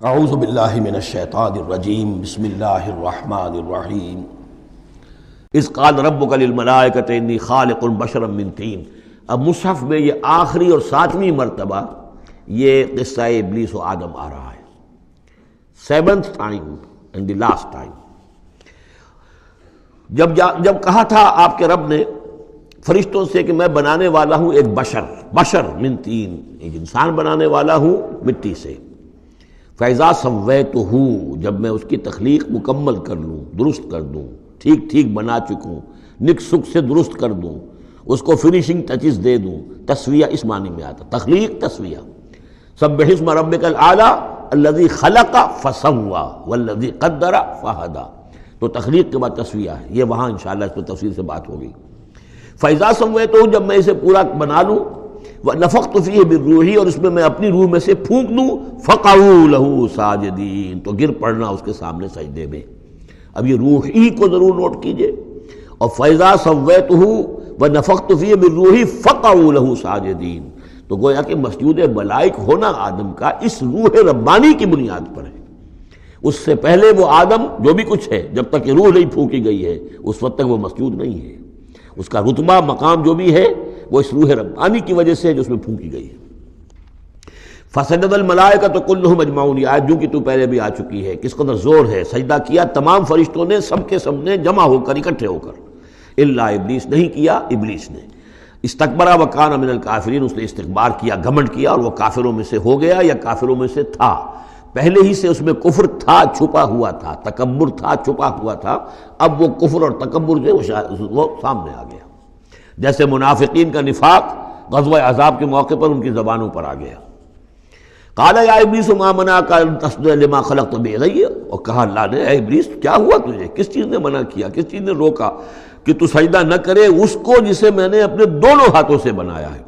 اعوذ باللہ من الشیطان الرجیم بسم اللہ الرحمن الرحیم اذ قال ربک للملائکۃ انی خالق بشرا من طین۔ اب مصحف میں یہ آخری اور 7ویں مرتبہ یہ قصہ ابلیس و آدم آ رہا ہے، 7th time and the last time۔ جب کہا تھا آپ کے رب نے فرشتوں سے کہ میں بنانے والا ہوں ایک بشر من طین، ایک انسان بنانے والا ہوں مٹی سے۔ فَإِذَا سَوَّيْتُهُ، جب میں اس کی تخلیق مکمل کر لوں، درست کر دوں، ٹھیک بنا چکوں، نک سک سے درست کر دوں، اس کو فنیشنگ ٹچز دے دوں۔ تسویہ اس معنی میں آتا، تخلیق تسویہ۔ سبح اسم ربک الاعلی الذی خلق فسوی والذی قدر فہدی، تو تخلیق کے بعد تسویہ ہے، یہ وہاں انشاءاللہ اس پر تفصیل سے بات ہوگی۔ فَإِذَا سَوَّيْتُهُ، جب میں اسے پورا بنا لوں، وَنَفَخْتُ فِيهِ مِن رُوحِی، اور اس میں میں اپنی روح میں سے پھونک دوں، فَقَعُوا لَهُ سَاجِدِینَ، تو گر پڑنا اس کے سامنے سجدے میں۔ اب یہ روحی کو ضرور نوٹ کیجئے، اور فَإِذَا سَوَّيْتُهُ وَنَفَخْتُ فِيهِ مِن رُوحِی فَقَعُوا لَهُ سَاجِدِینَ، تو گویا کہ مسجود ملائک ہونا آدم کا اس روح ربانی کی بنیاد پر ہے۔ اس سے پہلے وہ آدم جو بھی کچھ ہے، جب تک یہ روح نہیں پھونکی گئی ہے اس وقت تک وہ مسجود نہیں ہے۔ اس کا رتبہ مقام جو بھی ہے وہ اس روح ربانی کی وجہ سے ہے جو اس میں پھونکی گئی ہے۔ فسجد الملائکۃ کلھم اجمعون، یہ آیت جو کہ تو پہلے بھی آ چکی ہے، کس قدر زور ہے، سجدہ کیا تمام فرشتوں نے، سب کے سب نے جمع ہو کر، اکٹھے ہو کر، الا ابلیس، نہیں کیا ابلیس نے۔ استکبر وکان من الکافرین، اس نے استکبار کیا، گھمنڈ کیا، اور وہ کافروں میں سے ہو گیا یا کافروں میں سے تھا۔ پہلے ہی سے اس میں کفر تھا، چھپا ہوا تھا، تکبر تھا، چھپا ہوا تھا، اب وہ کفر اور تکبر جو وہ سامنے آ گیا۔ جیسے منافقین کا نفاق غزوہ احزاب کے موقع پر ان کی زبانوں پر آ گیا۔ قال یا ابلیس ما منعک ان تسجد لما خلقت بیدی، اور کہا اللہ نے، اے ابلیس کیا ہوا تجھے، کس چیز نے منع کیا، کس چیز نے روکا کہ تو سجدہ نہ کرے اس کو جسے میں نے اپنے دونوں ہاتھوں سے بنایا ہے۔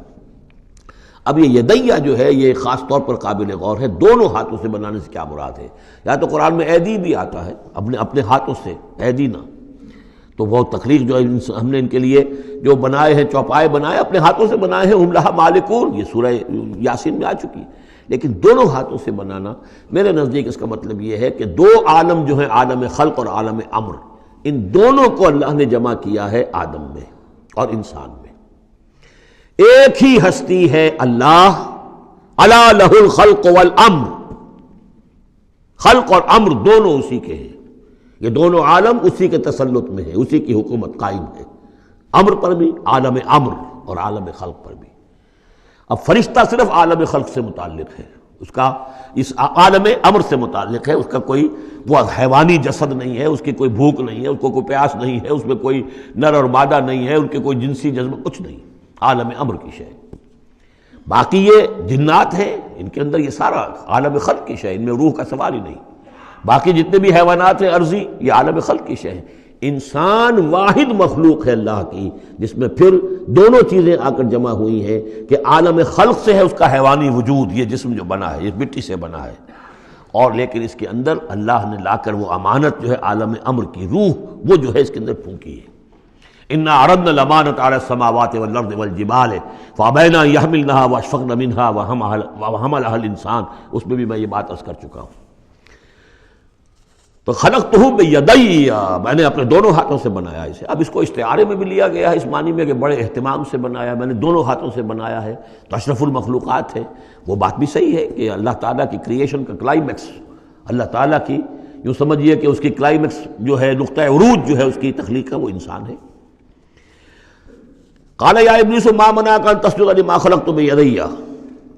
اب یہ یدیہ جو ہے یہ خاص طور پر قابل غور ہے، دونوں ہاتھوں سے بنانے سے کیا مراد ہے؟ یا تو قرآن میں ایدی بھی آتا ہے، اپنے ہاتھوں سے، ایدینا، تو وہ تخلیق جو ہم نے ان کے لیے جو بنائے ہیں، چوپائے بنائے، اپنے ہاتھوں سے بنائے ہیں، ہم لہا مالکون، یہ سورہ یاسین میں آ چکی ہے۔ لیکن دونوں ہاتھوں سے بنانا میرے نزدیک اس کا مطلب یہ ہے کہ دو عالم جو ہیں، عالم خلق اور عالم امر، ان دونوں کو اللہ نے جمع کیا ہے آدم میں اور انسان میں۔ ایک ہی ہستی ہے اللہ، الا لہ الخلق والامر، خلق اور امر دونوں اسی کے ہیں، یہ دونوں عالم اسی کے تسلط میں ہے، اسی کی حکومت قائم ہے، امر پر بھی، عالم امر اور عالم خلق پر بھی۔ اب فرشتہ صرف عالم خلق سے متعلق ہے، اس کا اس عالم امر سے متعلق ہے، اس کا کوئی وہ حیوانی جسد نہیں ہے، اس کی کوئی بھوک نہیں ہے، اس کو کوئی پیاس نہیں ہے، اس میں کوئی نر اور مادہ نہیں ہے، ان کے کوئی جنسی جذبہ کچھ نہیں، عالم امر کی شے۔ باقی یہ جنات ہیں، ان کے اندر یہ سارا عالم خلق کی شے، ان میں روح کا سوال ہی نہیں۔ باقی جتنے بھی حیوانات ہیں ارضی، یہ عالم خلق کی شے ہے۔ انسان واحد مخلوق ہے اللہ کی، جس میں پھر دونوں چیزیں آ کر جمع ہوئی ہیں کہ عالم خلق سے ہے اس کا حیوانی وجود، یہ جسم جو بنا ہے، یہ مٹی سے بنا ہے، اور لیکن اس کے اندر اللہ نے لا کر وہ امانت جو ہے عالم امر کی روح، وہ جو ہے اس کے اندر پھونکی ہے۔ انا عرضنا الامانۃ علی السماوات والارض والجبال فابین ان یحملنها واشفقن منها وحملها الانسان، اس میں بھی میں یہ بات عرض کر چکا ہوں۔ تو خلقتہ بیدی، میں نے اپنے دونوں ہاتھوں سے بنایا اسے۔ اب اس کو استعارے میں بھی لیا گیا ہے، اس معنی میں کہ بڑے اہتمام سے بنایا، میں نے دونوں ہاتھوں سے بنایا ہے، تو اشرف المخلوقات ہے۔ وہ بات بھی صحیح ہے کہ اللہ تعالیٰ کی کریشن کا کلائمیکس، اللہ تعالیٰ کی یوں سمجھیے کہ اس کی کلائمیکس جو ہے، نقطہ عروج جو ہے اس کی تخلیق کا، وہ انسان ہے۔ قال یا ابلیس ما منعک ان تسجد لما خلقت بیدی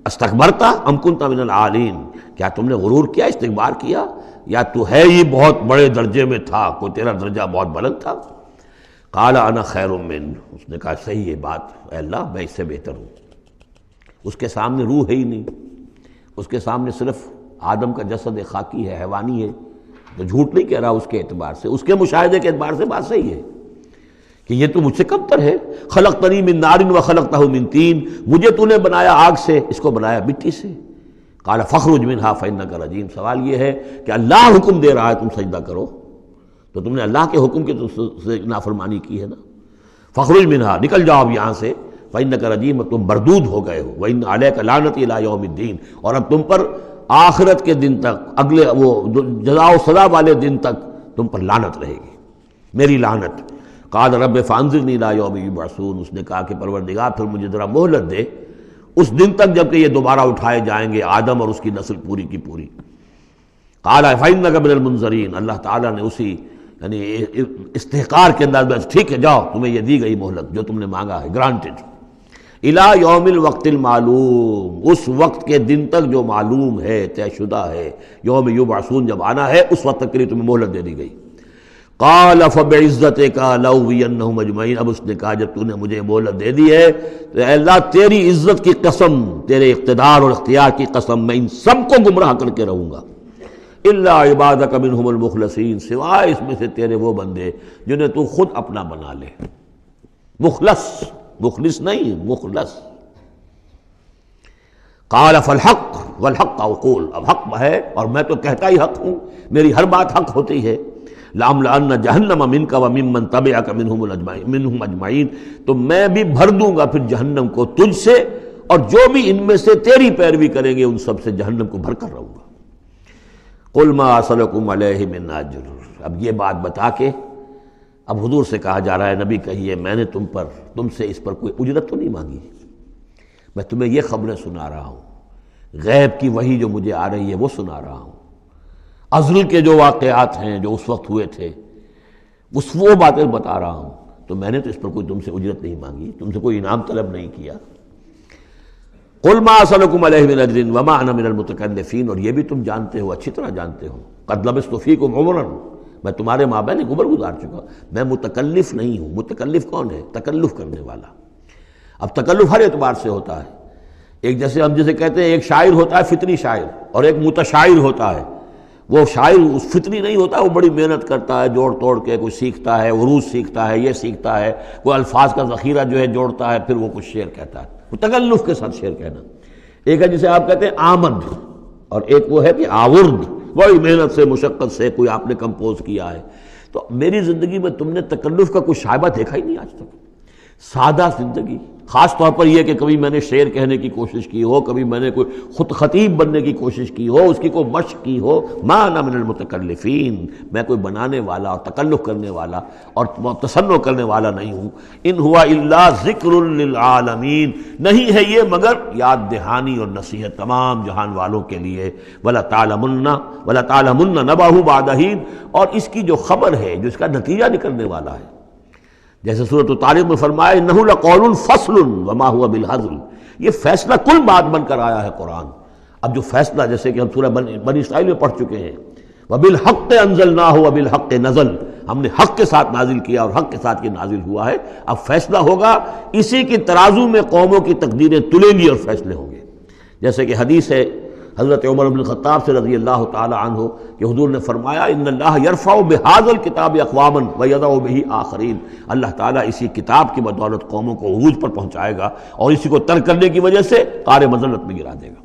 استکبرت ام کنت من العالین، کیا تم نے غرور کیا، استکبار کیا، یا تو ہے ہی بہت بڑے درجے میں تھا، کوئی تیرا درجہ بہت بلند تھا؟ قال انا خیر من، اس نے کہا صحیح ہے بات، اے اللہ میں اس سے بہتر ہوں۔ اس کے سامنے روح ہے ہی نہیں، اس کے سامنے صرف آدم کا جسد خاکی ہے، حیوانی ہے، تو جھوٹ نہیں کہہ رہا اس کے اعتبار سے، اس کے مشاہدے کے اعتبار سے بات صحیح ہے کہ یہ تو مجھ سے کم تر ہے۔ خلقتنی من نار وخلقتہ من طین، مجھے تو نے بنایا آگ سے، اس کو بنایا مٹی سے۔ قال فاخرج منها فانک رجیم، سوال یہ ہے کہ اللہ حکم دے رہا ہے تم سجدہ کرو، تو تم نے اللہ کے حکم کی سے نافرمانی کی ہے نا۔ فاخرج منها، نکل جاؤ اب یہاں سے، فانک رجیم، تم مردود ہو گئے ہو، وان علیک لعنتی الی یوم الدین، اور اب تم پر آخرت کے دن تک، اگلے وہ جزا و سزا والے دن تک تم پر لعنت رہے گی، میری لعنت۔ قال رب فانظرنی الی یوم یبعثون، اس نے کہا کہ پروردگار پھر مجھے ذرا مہلت دے اس دن تک جب کہ یہ دوبارہ اٹھائے جائیں گے، آدم اور اس کی نسل پوری کی پوری۔ قال فإنک من المنظرین، اللہ تعالیٰ نے اسی یعنی استحقار کے انداز میں ٹھیک ہے جاؤ، تمہیں یہ دی گئی مہلت جو تم نے مانگا ہے، گرانٹڈ۔ الی یوم الوقت المعلوم، اس وقت کے دن تک جو معلوم ہے، طے شدہ ہے، یوم یبعثون جب آنا ہے اس وقت تک کے لیے تمہیں مہلت دے دی گئی۔ قال فبعزتک لأغوینہم اجمعین، اب اس نے کہا جب تو نے مجھے مہلت دے دی ہے تو اے اللہ تیری عزت کی قسم، تیرے اقتدار اور اختیار کی قسم، میں ان سب کو گمراہ کر کے رہوں گا، الا عبادک منہم المخلصین، سوائے اس میں سے تیرے وہ بندے جنہیں تو خود اپنا بنا لے، مخلص، مخلص نہیں مخلص۔ قال فالحق والحق اقول، اب حق ہے اور میں تو کہتا ہی حق ہوں، میری ہر بات حق ہوتی ہے۔ لَأَمْلَأَنَّ جَهَنَّمَ مِنْكَ وَمِمَّنْ تَبِعَكَ مِنْهُمْ أَجْمَعِينَ، تو میں بھی بھر دوں گا پھر جہنم کو تجھ سے اور جو بھی ان میں سے تیری پیروی کریں گے ان سب سے جہنم کو بھر کر رہوں گا۔ قُلْ مَا أَسْأَلُكُمْ عَلَيْهِ مِنْ أَجْرٍ، اب یہ بات بتا کے اب حضور سے کہا جا رہا ہے نبی کہیے میں نے تم سے اس پر کوئی اجرت تو نہیں مانگی، میں تمہیں یہ خبریں سنا رہا ہوں، غیب کی وحی جو مجھے آ رہی ہے وہ سنا رہا ہوں، ازل کے جو واقعات ہیں جو اس وقت ہوئے تھے وہ باتیں بتا رہا ہوں، تو میں نے تو اس پر کوئی تم سے اجرت نہیں مانگی، تم سے کوئی انعام طلب نہیں کیا۔ قُلْ مَا أَسْأَلُكُمْ عَلَيْهِ مِنْ أَجْرٍ وَمَا أَنَا مِنَ الْمُتَكَلِّفِينَ، اور یہ بھی تم جانتے ہو، اچھی طرح جانتے ہو، قَدْ لَبِثْتُ فِيكُمْ عُمُرًا، میں تمہارے مابین ایک عمر گزار چکا، میں متکلف نہیں ہوں۔ متکلف کون ہے؟ تکلف کرنے والا۔ اب تکلف ہر اعتبار سے ہوتا ہے، ایک جیسے ہم جسے کہتے ہیں ایک شاعر ہوتا ہے فطری شاعر، اور ایک متشاعر ہوتا ہے۔ وہ شاعر فطری نہیں ہوتا، وہ بڑی محنت کرتا ہے، جوڑ توڑ کے کوئی سیکھتا ہے، عروض سیکھتا ہے، یہ سیکھتا ہے، کوئی الفاظ کا ذخیرہ جو ہے جوڑتا ہے، پھر وہ کچھ شعر کہتا ہے، وہ تکلف کے ساتھ شعر کہنا۔ ایک ہے جسے آپ کہتے ہیں آمد، اور ایک وہ ہے کہ آورد، بڑی محنت سے مشقت سے کوئی آپ نے کمپوز کیا ہے۔ تو میری زندگی میں تم نے تکلف کا کوئی شائبہ دیکھا ہی نہیں آج تک، سادہ زندگی، خاص طور پر یہ کہ کبھی میں نے شعر کہنے کی کوشش کی ہو، کبھی میں نے کوئی خود خطیب بننے کی کوشش کی ہو، اس کی کوئی مشق کی ہو۔ ما انا من المتکلفین، میں کوئی بنانے والا اور تکلف کرنے والا اور تصنع کرنے والا نہیں ہوں۔ ان ہوا الا ذکر للعالمین، نہیں ہے یہ مگر یاد دہانی اور نصیحت تمام جہان والوں کے لیے۔ وَلَا تَعْلَمُنَّ نَبَأَهُ بَعْدَ حِینٍ، اور اس کی جو خبر ہے، جو اس کا نتیجہ نکلنے والا ہے، جیسے سورۃ الطارق میں فرمایا انہ لقول فصل وما هو بالهزل، یہ فیصلہ کل بات بن کر آیا ہے قرآن۔ اب جو فیصلہ جیسے کہ ہم سورہ بنی اسرائیل میں پڑھ چکے ہیں، وبالحق انزلناہ وبالحق نزل، ہم نے حق کے ساتھ نازل کیا اور حق کے ساتھ یہ نازل ہوا ہے۔ اب فیصلہ ہوگا، اسی کی ترازو میں قوموں کی تقدیریں تلیں گی اور فیصلے ہوں گے۔ جیسے کہ حدیث ہے حضرت عمر بن الخطاب سے رضی اللہ تعالی عنہ کہ حضور نے فرمایا ان اللہ یرفع بہذا الکتاب اقواما ویضع بہ آخرین، اللہ تعالیٰ اسی کتاب کی بدولت قوموں کو عروج پر پہنچائے گا اور اسی کو ترک کرنے کی وجہ سے قعر مذلت میں گرا دے گا۔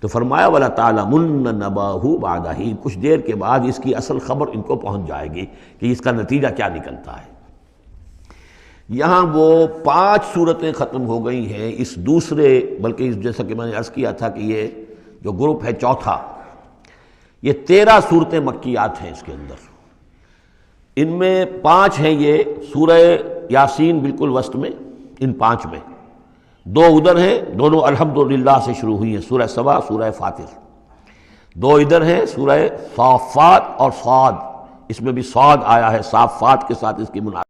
تو فرمایا وَلَا تَعْلَمُنَّ نَبَأَهُ بَعْدَ حِینٍ، کچھ دیر کے بعد اس کی اصل خبر ان کو پہنچ جائے گی کہ اس کا نتیجہ کیا نکلتا ہے۔ یہاں وہ 5 صورتیں ختم ہو گئی ہیں اس دوسرے، بلکہ جیسا کہ میں نے عرض کیا تھا کہ یہ جو گروپ ہے چوتھا، یہ 13 صورتیں مکیات ہیں اس کے اندر۔ ان میں 5 ہیں یہ سورہ یاسین بالکل وسط میں، ان 5 میں 2 ادھر ہیں، دونوں الحمدللہ سے شروع ہوئی ہیں، سورہ سبا، سورہ فاطر۔ 2 ادھر ہیں، سورہ صافات اور صاد، اس میں بھی صاد آیا ہے، صافات کے ساتھ اس کی مناسبت